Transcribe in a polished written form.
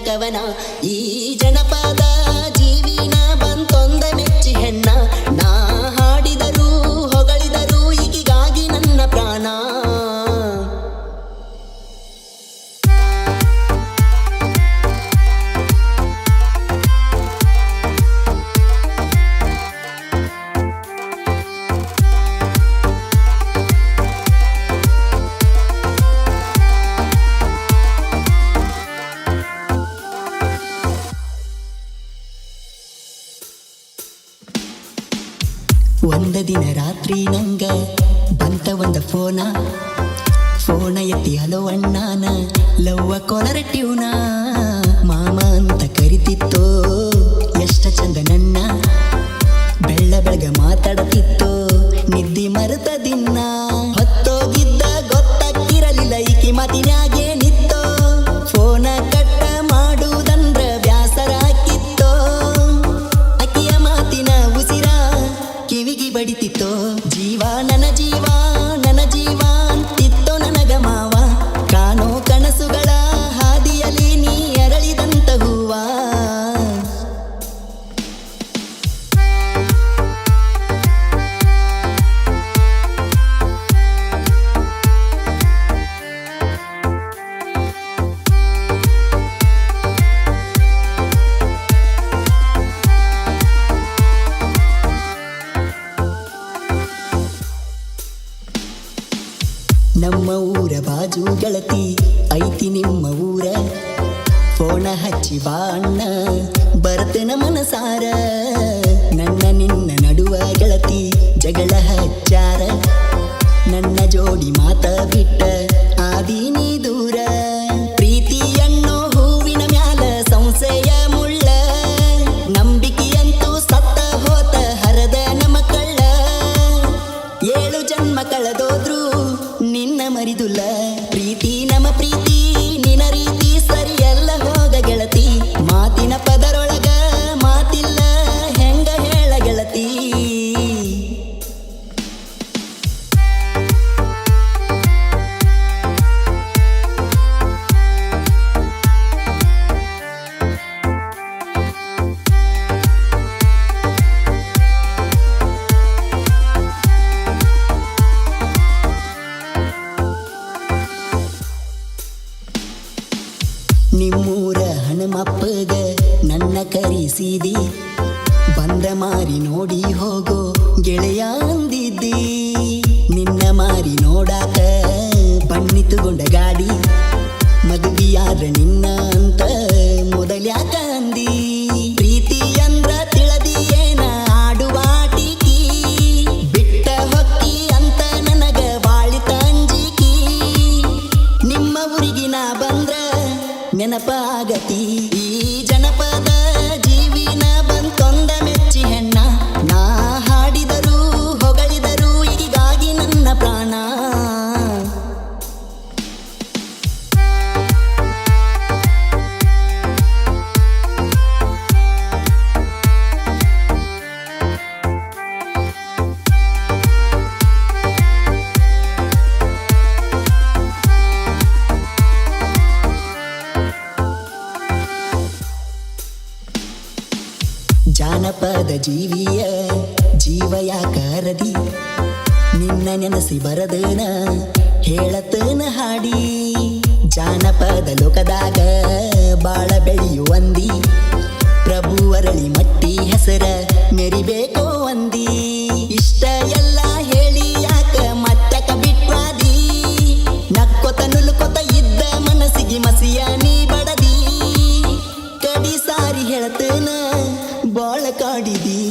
ಕವನ ಈ ಜನಪದ ಜೀವಿನ ಬಂತೊಂದ ಮೆಚ್ಚಿ ಹೆಣ್ಣ ನಾ ಹಾಡಿದರು ಹೊಗಳಿದರು ಈಗಿಗಾಗಿ ನನ್ನ ಪ್ರಾಣ ಒಂದ ದಿನ ರಾತ್ರಿ ನಂಗ ಬಂತ ಒಂದ ಫೋನ ಎತ್ತಿ ಹಲೋ ಅಣ್ಣಾನ ಲವ್ವ ಕೊಲರ ಟ್ಯೂನ ಮಾಮ ಅಂತ ಕರಿತಿತ್ತೋ ಎಷ್ಟ ಚಂದ ನನ್ನ ಬೆಳಗ ಮಾತಾಡತಿತ್ತೋ ನಿದ್ದಿ ಮರೆತ ದಿನ ಹೊತ್ತೋಗಿದ್ದ ಗೊತ್ತಾಗಿರಲಿಲ್ಲ ಈಕಿ ಮಾತಿನಾಗೆ ನಿತ್ತೋ ಫೋನ ಕಟ್ಟ ಮಾಡುವುದಂದ್ರ ಬ್ಯಾಸರ ಹಾಕಿತ್ತೋ ಅಕ್ಕಿಯ ಮಾತಿನ ಉಸಿರ ಕಿವಿಗಿ ಬಡಿತಿತ್ತೋ ಜೀವ ನನ್ನ ಜೀವ ಅಂತಿತ್ತೋ ನನಗ ಮಾವ ಕಾಣೋ ಕನಸುಗಳ ಹಾದಿಯಲ್ಲಿ ನೀ ಅರಳಿದಂತ ಹೂವ ನಮ್ಮ ಊರ ಬಾಜು ಗೆಳತಿ ಐತಿ ನಿಮ್ಮ ಊರ ಫೋನ ಹಚ್ಚಿ ಬಾ ಅಣ್ಣ ಬರ್ತನ ಮನಸಾರ ನನ್ನ ನಿನ್ನ ನಡುವ ಗೆಳತಿ ಜಗಳ ಹಚ್ಚಾರ ನನ್ನ ಜೋಡಿ ಮಾತ ಬಿಟ್ಟ ಆದೀನಿ ದೂರ ಪ್ರೀತಿ ಅನ್ನೋ ಹೂವಿನ ಮ್ಯಾಲ ಸಂಶಯ ಮುಳ್ಳ ನಂಬಿಕೆಯಂತೂ ಸತ್ತ ಹೋತ ಹರದ ನಮ್ಮ ಕಳ್ಳ 7 ಜನ್ಮ ಕಳೆದೋದ್ರು ನಿನ್ನ ಮರಿದುಲ್ಲ ಪ್ರೀತಿ ನಮ್ಮ ಪ್ರೀತಿ ನಿನ ರೀತಿ ಸರಿಯಲ್ಲ ಹೋಗ ಗೆಳತಿ ಮಾತಿನ ಪದರೊಳಗ ಮಾತಿಲ್ಲ ಹೆಂಗ ಹೇಳ ಗೆಳತಿ ನಿಮ್ಮೂರ ಹನುಮಪ್ಪಗ ನನ್ನ ಕರಿಸಿದಿ ಬಂದ ಮಾರಿ ನೋಡಿ ಹೋಗೋ ಗೆಳೆಯ ಅಂದಿದ್ದಿ ನಿನ್ನ ಮಾರಿ ನೋಡಾಕ ಬಣ್ಣಿತುಗೊಂಡ ಗಾಡಿ ಮದುವೆಯಾದ ನಿನ್ನ ಅಂತ ಮೊದಲ್ಯಾಕ ಅಂದಿ ಪ್ರೀತಿ ಅಂದ್ರ ತಿಳದಿ ಏನ ಆಡುವ ಟೀಕಿ ಬಿಟ್ಟ ಹೊಕ್ಕಿ ಅಂತ ನನಗ ಬಾಳಿತ ಅಂಜಿಕಿ ನಿಮ್ಮ ಊರಿಗಿನ ಬಂದ್ರ ನೆನಪಾಗತಿ ಈ ಜನಪದ ಜೀವಿನ ಬಂತೊಂದ ಮೆಚ್ಚಿ ಹೆಣ್ಣ ನಾ ಹಾಡಿದರು ಹೊಗಳಿದರು ಈಗಾಗಿ ನನ್ನ ಪ್ರಾಣ ಜಾನಪದ ಜೀವಿಯ ಜೀವ ಯಾಕರದಿ ನಿನ್ನ ನೆನಸಿ ಬರದನ ಹೇಳತನ ಹಾಡಿ ಜಾನಪದ ಲೋಕದಾಗ ಬಾಳ ಬೆಳೆಯುವಂದಿ ಪ್ರಭು ಅರಳಿ ಮಟ್ಟಿ ಹೆಸರ ಮೆರಿಬೇಕೋ ಒಂದಿ ಇಷ್ಟ ಎಲ್ಲ ಹೇಳಿ ಯಾಕ ಮತ್ತಕ ಬಿಟ್ವಾದಿ ನಕ್ಕೊತ ನುಲ್ಕೊತ ಇದ್ದ ಮನಸ್ಸಿಗೆ ಮಸಿಯ ನೀ ಬಡದಿ ಕಡಿ ಸಾರಿ ಹೇಳ್ತೇನ ಬಾಳ ಕಾಡಿದಿ